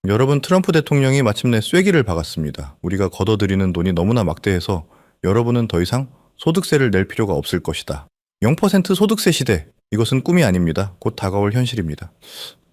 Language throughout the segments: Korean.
여러분, 트럼프 대통령이 마침내 쐐기를 박았습니다. 우리가 걷어들이는 돈이 너무나 막대해서 여러분은 더 이상 소득세를 낼 필요가 없을 것이다. 0% 소득세 시대. 이것은 꿈이 아닙니다. 곧 다가올 현실입니다.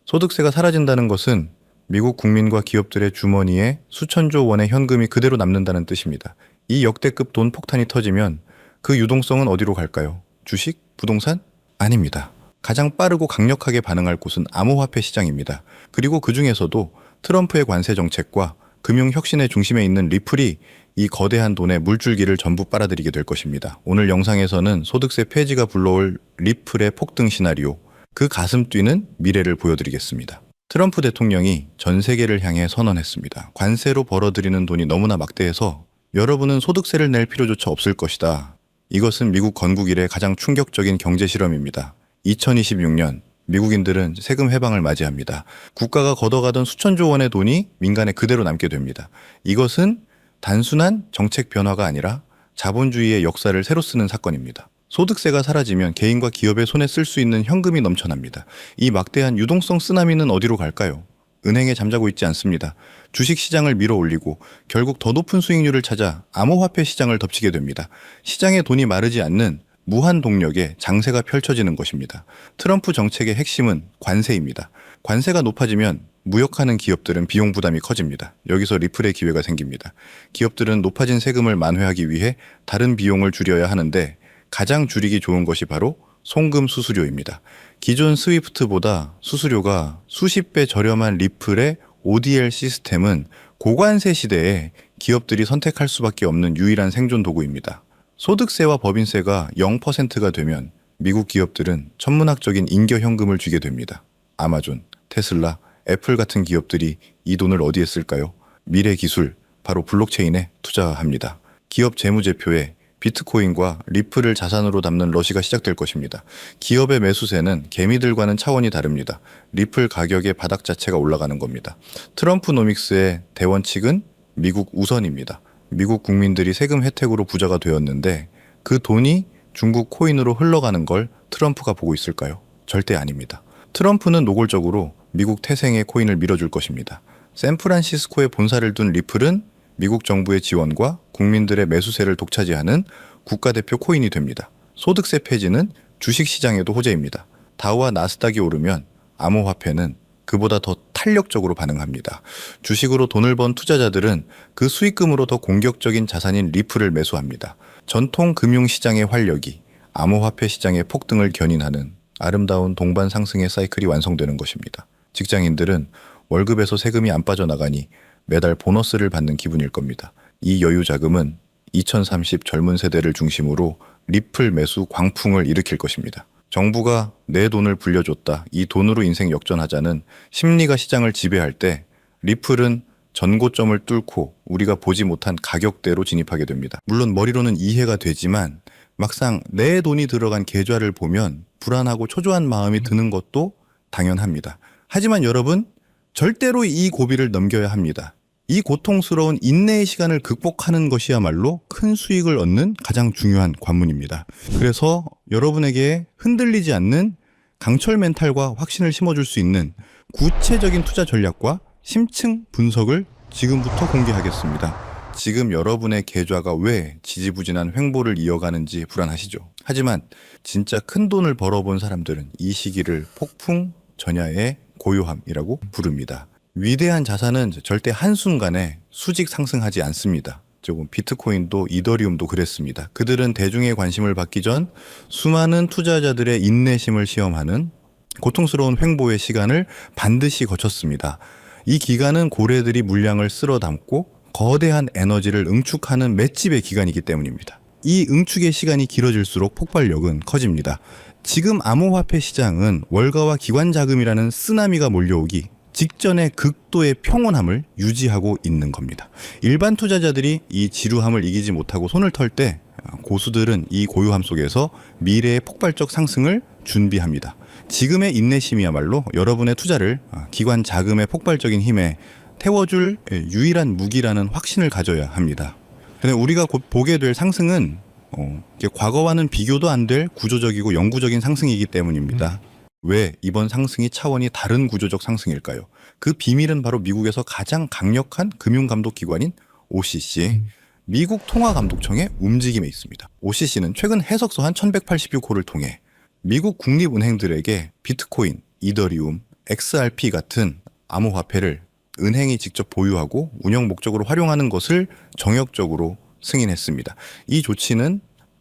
소득세가 사라진다는 것은 미국 국민과 기업들의 주머니에 수천조 원의 현금이 그대로 남는다는 뜻입니다. 이 역대급 돈 폭탄이 터지면 그 유동성은 어디로 갈까요? 주식? 부동산? 아닙니다. 가장 빠르고 강력하게 반응할 곳은 암호화폐 시장입니다. 그리고 그 중에서도 트럼프의 관세 정책과 금융 혁신의 중심에 있는 리플이 이 거대한 돈의 물줄기를 전부 빨아들이게 될 것입니다. 오늘 영상에서는 소득세 폐지가 불러올 리플의 폭등 시나리오, 그 가슴 뛰는 미래를 보여드리겠습니다. 트럼프 대통령이 전 세계를 향해 선언했습니다. 관세로 벌어들이는 돈이 너무나 막대해서 여러분은 소득세를 낼 필요조차 없을 것이다. 이것은 미국 건국 이래 가장 충격적인 경제 실험입니다. 2026년 미국인들은 세금 해방을 맞이합니다. 국가가 걷어가던 수천조 원의 돈이 민간에 그대로 남게 됩니다. 이것은 단순한 정책 변화가 아니라 자본주의의 역사를 새로 쓰는 사건입니다. 소득세가 사라지면 개인과 기업의 손에 쓸 수 있는 현금이 넘쳐납니다. 이 막대한 유동성 쓰나미는 어디로 갈까요? 은행에 잠자고 있지 않습니다. 주식시장을 밀어올리고 결국 더 높은 수익률을 찾아 암호화폐 시장을 덮치게 됩니다. 시장의 돈이 마르지 않는 무한 동력의 장세가 펼쳐지는 것입니다. 트럼프 정책의 핵심은 관세입니다. 관세가 높아지면 무역하는 기업들은 비용 부담이 커집니다. 여기서 리플의 기회가 생깁니다. 기업들은 높아진 세금을 만회하기 위해 다른 비용을 줄여야 하는데 가장 줄이기 좋은 것이 바로 송금 수수료입니다. 기존 스위프트보다 수수료가 수십 배 저렴한 리플의 ODL 시스템은 고관세 시대에 기업들이 선택할 수밖에 없는 유일한 생존 도구입니다. 소득세와 법인세가 0%가 되면 미국 기업들은 천문학적인 잉여 현금을 쥐게 됩니다. 아마존, 테슬라, 애플 같은 기업들이 이 돈을 어디에 쓸까요? 미래 기술, 바로 블록체인에 투자합니다. 기업 재무제표에 비트코인과 리플을 자산으로 담는 러시가 시작될 것입니다. 기업의 매수세는 개미들과는 차원이 다릅니다. 리플 가격의 바닥 자체가 올라가는 겁니다. 트럼프노믹스의 대원칙은 미국 우선입니다. 미국 국민들이 세금 혜택으로 부자가 되었는데 그 돈이 중국 코인으로 흘러가는 걸 트럼프가 보고 있을까요? 절대 아닙니다. 트럼프는 노골적으로 미국 태생의 코인을 밀어줄 것입니다. 샌프란시스코에 본사를 둔 리플은 미국 정부의 지원과 국민들의 매수세를 독차지하는 국가대표 코인이 됩니다. 소득세 폐지는 주식시장에도 호재입니다. 다우와 나스닥이 오르면 암호화폐는 그보다 더 탄력적으로 반응합니다. 주식으로 돈을 번 투자자들은 그 수익금으로 더 공격적인 자산인 리플을 매수합니다. 전통 금융시장의 활력이 암호화폐 시장의 폭등을 견인하는 아름다운 동반 상승의 사이클이 완성되는 것입니다. 직장인들은 월급에서 세금이 안 빠져나가니 매달 보너스를 받는 기분일 겁니다. 이 여유 자금은 2030 젊은 세대를 중심으로 리플 매수 광풍을 일으킬 것입니다. 정부가 내 돈을 불려줬다, 이 돈으로 인생 역전하자는 심리가 시장을 지배할 때 리플은 전고점을 뚫고 우리가 보지 못한 가격대로 진입하게 됩니다. 물론 머리로는 이해가 되지만 막상 내 돈이 들어간 계좌를 보면 불안하고 초조한 마음이 드는 것도 당연합니다. 하지만 여러분, 절대로 이 고비를 넘겨야 합니다. 이 고통스러운 인내의 시간을 극복하는 것이야말로 큰 수익을 얻는 가장 중요한 관문입니다. 그래서 여러분에게 흔들리지 않는 강철 멘탈과 확신을 심어줄 수 있는 구체적인 투자 전략과 심층 분석을 지금부터 공개하겠습니다. 지금 여러분의 계좌가 왜 지지부진한 횡보를 이어가는지 불안하시죠? 하지만 진짜 큰 돈을 벌어본 사람들은 이 시기를 폭풍 전야의 고요함이라고 부릅니다. 위대한 자산은 절대 한순간에 수직 상승하지 않습니다. 조금 비트코인도 이더리움도 그랬습니다. 그들은 대중의 관심을 받기 전 수많은 투자자들의 인내심을 시험하는 고통스러운 횡보의 시간을 반드시 거쳤습니다. 이 기간은 고래들이 물량을 쓸어 담고 거대한 에너지를 응축하는 맷집의 기간이기 때문입니다. 이 응축의 시간이 길어질수록 폭발력은 커집니다. 지금 암호화폐 시장은 월가와 기관 자금이라는 쓰나미가 몰려오기 직전의 극도의 평온함을 유지하고 있는 겁니다. 일반 투자자들이 이 지루함을 이기지 못하고 손을 털 때 고수들은 이 고요함 속에서 미래의 폭발적 상승을 준비합니다. 지금의 인내심이야말로 여러분의 투자를 기관 자금의 폭발적인 힘에 태워줄 유일한 무기라는 확신을 가져야 합니다. 근데 우리가 곧 보게 될 상승은 과거와는 비교도 안 될 구조적이고 영구적인 상승이기 때문입니다. 왜 이번 상승이 차원이 다른 구조적 상승일까요? 그 비밀은 바로 미국에서 가장 강력한 금융감독기관인 OCC, 미국 통화감독청의 움직임에 있습니다. OCC는 최근 해석서 한 1186호를 통해 미국 국립은행들에게 비트코인, 이더리움, XRP 같은 암호화폐를 은행이 직접 보유하고 운영 목적으로 활용하는 것을 정역적으로 승인했습니다. 이 조치는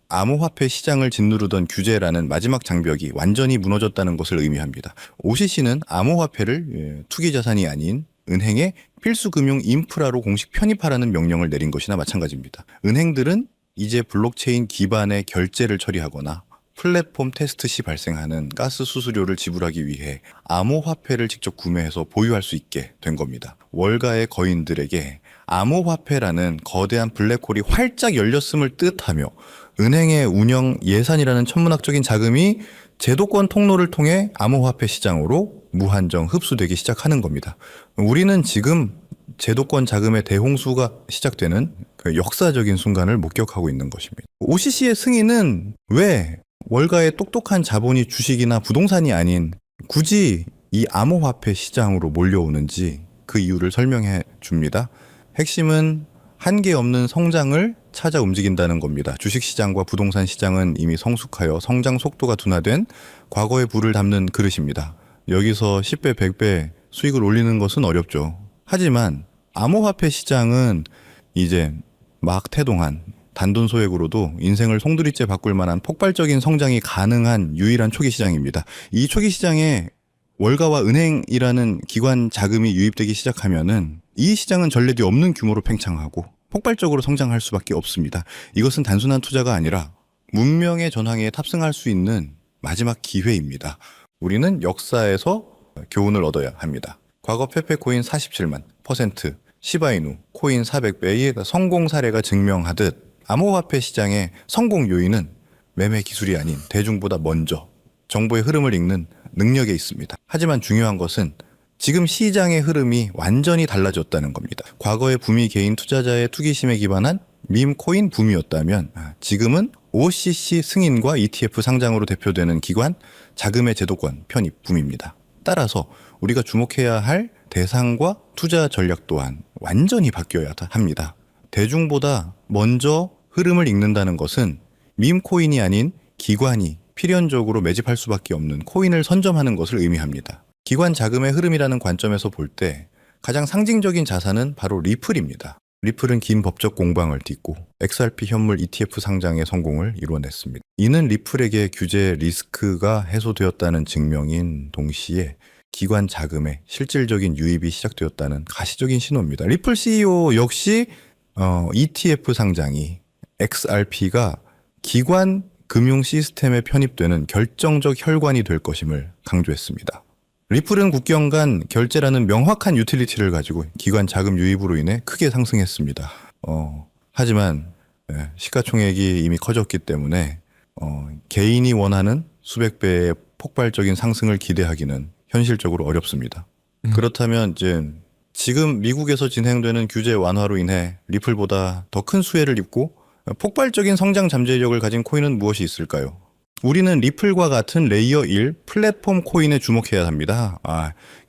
암호화폐 시장을 짓누르던 규제라는 마지막 장벽이 완전히 무너졌다는 것을 의미합니다. OCC는 암호화폐를 투기 자산이 아닌 은행의 필수 금융 인프라로 공식 편입하라는 명령을 내린 것이나 마찬가지입니다. 은행들은 이제 블록체인 기반의 결제를 처리하거나 플랫폼 테스트 시 발생하는 가스 수수료를 지불하기 위해 암호화폐를 직접 구매해서 보유할 수 있게 된 겁니다. 월가의 거인들에게 암호화폐라는 거대한 블랙홀이 활짝 열렸음을 뜻하며 은행의 운영 예산이라는 천문학적인 자금이 제도권 통로를 통해 암호화폐 시장으로 무한정 흡수되기 시작하는 겁니다. 우리는 지금 제도권 자금의 대홍수가 시작되는 그 역사적인 순간을 목격하고 있는 것입니다. OCC의 승인은 왜 월가의 똑똑한 자본이 주식이나 부동산이 아닌 굳이 이 암호화폐 시장으로 몰려오는지 그 이유를 설명해 줍니다. 핵심은 한계 없는 성장을 찾아 움직인다는 겁니다. 주식시장과 부동산 시장은 이미 성숙하여 성장 속도가 둔화된 과거의 불을 담는 그릇입니다. 여기서 10배, 100배 수익을 올리는 것은 어렵죠. 하지만 암호화폐 시장은 이제 막 태동한 단돈 소액으로도 인생을 송두리째 바꿀 만한 폭발적인 성장이 가능한 유일한 초기 시장입니다. 이 초기 시장에 월가와 은행이라는 기관 자금이 유입되기 시작하면은 이 시장은 전례도 없는 규모로 팽창하고 폭발적으로 성장할 수밖에 없습니다. 이것은 단순한 투자가 아니라 문명의 전황에 탑승할 수 있는 마지막 기회입니다. 우리는 역사에서 교훈을 얻어야 합니다. 과거 페페코인 47만 %, 시바이누, 코인 400배의 성공 사례가 증명하듯 암호화폐 시장의 성공 요인은 매매 기술이 아닌 대중보다 먼저 정보의 흐름을 읽는 능력에 있습니다. 하지만 중요한 것은 지금 시장의 흐름이 완전히 달라졌다는 겁니다. 과거의 붐이 개인 투자자의 투기심에 기반한 밈 코인 붐이었다면 지금은 OCC 승인과 ETF 상장으로 대표되는 기관 자금의 제도권 편입 붐입니다. 따라서 우리가 주목해야 할 대상과 투자 전략 또한 완전히 바뀌어야 합니다. 대중보다 먼저 흐름을 읽는다는 것은 밈 코인이 아닌 기관이 필연적으로 매집할 수밖에 없는 코인을 선점하는 것을 의미합니다. 기관 자금의 흐름이라는 관점에서 볼 때 가장 상징적인 자산은 바로 리플입니다. 리플은 긴 법적 공방을 딛고 XRP 현물 ETF 상장의 성공을 이뤄냈습니다. 이는 리플에게 규제 리스크가 해소되었다는 증명인 동시에 기관 자금의 실질적인 유입이 시작되었다는 가시적인 신호입니다. 리플 CEO 역시 ETF 상장이 XRP가 기관 금융 시스템에 편입되는 결정적 혈관이 될 것임을 강조했습니다. 리플은 국경 간 결제라는 명확한 유틸리티를 가지고 기관 자금 유입으로 인해 크게 상승했습니다. 하지만 시가총액이 이미 커졌기 때문에 개인이 원하는 수백 배의 폭발적인 상승을 기대하기는 현실적으로 어렵습니다. 그렇다면 이제 지금 미국에서 진행되는 규제 완화로 인해 리플보다 더 큰 수혜를 입고 폭발적인 성장 잠재력을 가진 코인은 무엇이 있을까요? 우리는 리플과 같은 레이어 1 플랫폼 코인에 주목해야 합니다.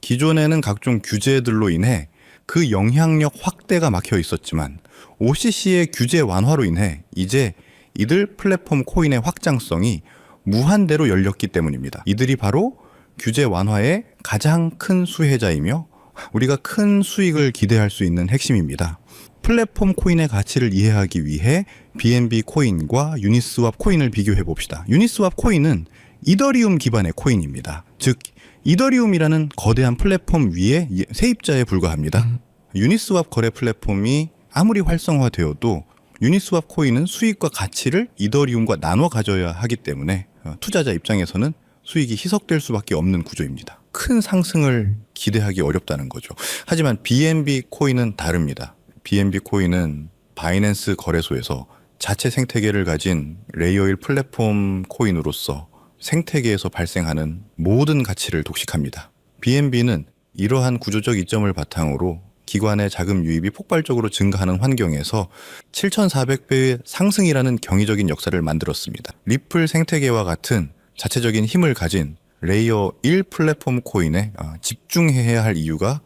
기존에는 각종 규제들로 인해 그 영향력 확대가 막혀 있었지만 OCC의 규제 완화로 인해 이제 이들 플랫폼 코인의 확장성이 무한대로 열렸기 때문입니다. 이들이 바로 규제 완화의 가장 큰 수혜자이며 우리가 큰 수익을 기대할 수 있는 핵심입니다. 플랫폼 코인의 가치를 이해하기 위해 BNB 코인과 유니스왑 코인을 비교해 봅시다. 유니스왑 코인은 이더리움 기반의 코인입니다. 즉 이더리움이라는 거대한 플랫폼 위에 세입자에 불과합니다. 유니스왑 거래 플랫폼이 아무리 활성화되어도 유니스왑 코인은 수익과 가치를 이더리움과 나눠 가져야 하기 때문에 투자자 입장에서는 수익이 희석될 수밖에 없는 구조입니다. 큰 상승을 기대하기 어렵다는 거죠. 하지만 BNB 코인은 다릅니다. BNB 코인은 바이낸스 거래소에서 자체 생태계를 가진 레이어 1 플랫폼 코인으로서 생태계에서 발생하는 모든 가치를 독식합니다. BNB는 이러한 구조적 이점을 바탕으로 기관의 자금 유입이 폭발적으로 증가하는 환경에서 7,400배의 상승이라는 경이적인 역사를 만들었습니다. 리플 생태계와 같은 자체적인 힘을 가진 레이어 1 플랫폼 코인에 집중해야 할 이유가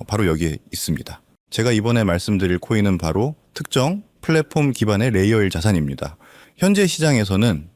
바로 여기에 있습니다. 제가 이번에 말씀드릴 코인은 바로 특정 플랫폼 기반의 레이어일 자산입니다. 현재 시장에서는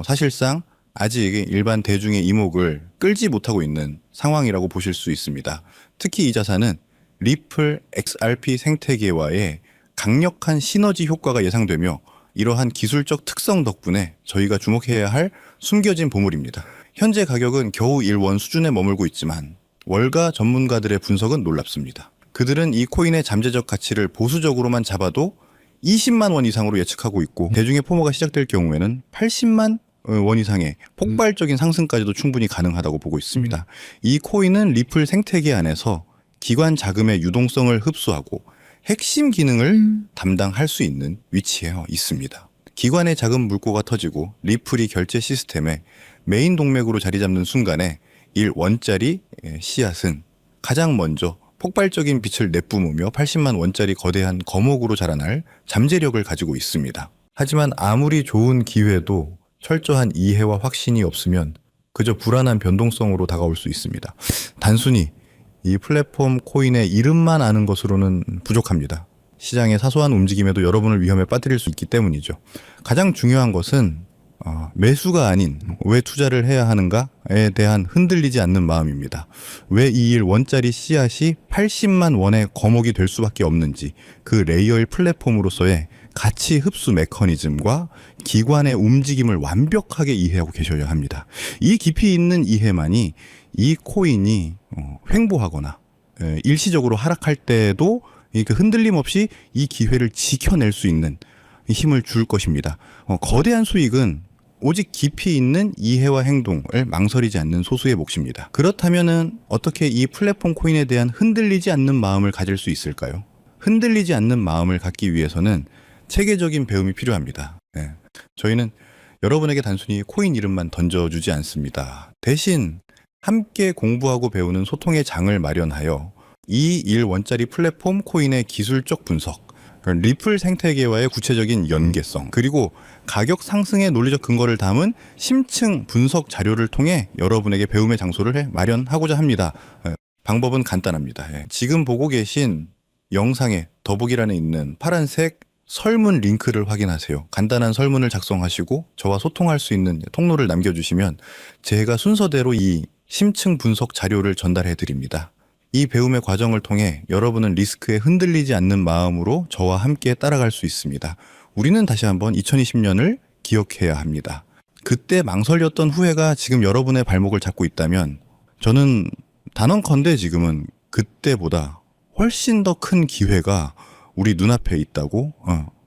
사실상 아직 일반 대중의 이목을 끌지 못하고 있는 상황이라고 보실 수 있습니다. 특히 이 자산은 리플 XRP 생태계와의 강력한 시너지 효과가 예상되며 이러한 기술적 특성 덕분에 저희가 주목해야 할 숨겨진 보물입니다. 현재 가격은 겨우 1원 수준에 머물고 있지만 월가 전문가들의 분석은 놀랍습니다. 그들은 이 코인의 잠재적 가치를 보수적으로만 잡아도 20만 원 이상으로 예측하고 있고 대중의 포모가 시작될 경우에는 80만 원 이상의 폭발적인 상승까지도 충분히 가능하다고 보고 있습니다. 이 코인은 리플 생태계 안에서 기관 자금의 유동성을 흡수하고 핵심 기능을 담당할 수 있는 위치에 있습니다. 기관의 자금 물꼬가 터지고 리플이 결제 시스템에 메인 동맥으로 자리 잡는 순간에 1원짜리 씨앗은 가장 먼저 폭발적인 빛을 내뿜으며 80만 원짜리 거대한 거목으로 자라날 잠재력을 가지고 있습니다. 하지만 아무리 좋은 기회도 철저한 이해와 확신이 없으면 그저 불안한 변동성으로 다가올 수 있습니다. 단순히 이 플랫폼 코인의 이름만 아는 것으로는 부족합니다. 시장의 사소한 움직임에도 여러분을 위험에 빠뜨릴 수 있기 때문이죠. 가장 중요한 것은 매수가 아닌 왜 투자를 해야 하는가에 대한 흔들리지 않는 마음입니다. 왜 이 1원짜리 씨앗이 80만 원의 거목이 될 수밖에 없는지 그 레이어일 플랫폼으로서의 가치 흡수 메커니즘과 기관의 움직임을 완벽하게 이해하고 계셔야 합니다. 이 깊이 있는 이해만이 이 코인이 횡보하거나 일시적으로 하락할 때도 그 흔들림 없이 이 기회를 지켜낼 수 있는 힘을 줄 것입니다. 거대한 수익은 오직 깊이 있는 이해와 행동을 망설이지 않는 소수의 몫입니다. 그렇다면은 어떻게 이 플랫폼 코인에 대한 흔들리지 않는 마음을 가질 수 있을까요? 흔들리지 않는 마음을 갖기 위해서는 체계적인 배움이 필요합니다. 저희는 여러분에게 단순히 코인 이름만 던져주지 않습니다. 대신 함께 공부하고 배우는 소통의 장을 마련하여 이 1원짜리 플랫폼 코인의 기술적 분석, 리플 생태계와의 구체적인 연계성, 그리고 가격 상승의 논리적 근거를 담은 심층 분석 자료를 통해 여러분에게 배움의 장소를 마련하고자 합니다. 방법은 간단합니다. 지금 보고 계신 영상의 더보기란에 있는 파란색 설문 링크를 확인하세요. 간단한 설문을 작성하시고 저와 소통할 수 있는 통로를 남겨주시면 제가 순서대로 이 심층 분석 자료를 전달해 드립니다. 이 배움의 과정을 통해 여러분은 리스크에 흔들리지 않는 마음으로 저와 함께 따라갈 수 있습니다. 우리는 다시 한번 2020년을 기억해야 합니다. 그때 망설였던 후회가 지금 여러분의 발목을 잡고 있다면 저는 단언컨대 지금은 그때보다 훨씬 더 큰 기회가 우리 눈앞에 있다고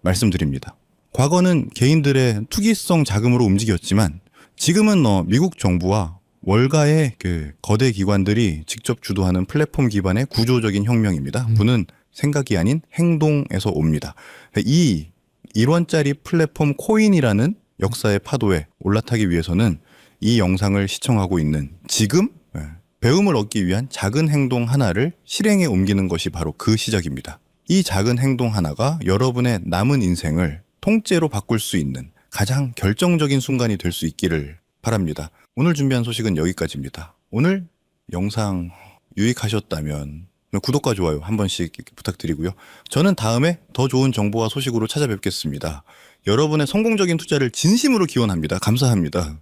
말씀드립니다. 과거는 개인들의 투기성 자금으로 움직였지만 지금은 미국 정부와 월가의 그 거대 기관들이 직접 주도하는 플랫폼 기반의 구조적인 혁명입니다. 부는 생각이 아닌 행동에서 옵니다. 이 1원짜리 플랫폼 코인이라는 역사의 파도에 올라타기 위해서는 이 영상을 시청하고 있는 지금 배움을 얻기 위한 작은 행동 하나를 실행에 옮기는 것이 바로 그 시작입니다. 이 작은 행동 하나가 여러분의 남은 인생을 통째로 바꿀 수 있는 가장 결정적인 순간이 될 수 있기를 바랍니다. 오늘 준비한 소식은 여기까지입니다. 오늘 영상 유익하셨다면 구독과 좋아요 한 번씩 부탁드리고요. 저는 다음에 더 좋은 정보와 소식으로 찾아뵙겠습니다. 여러분의 성공적인 투자를 진심으로 기원합니다. 감사합니다.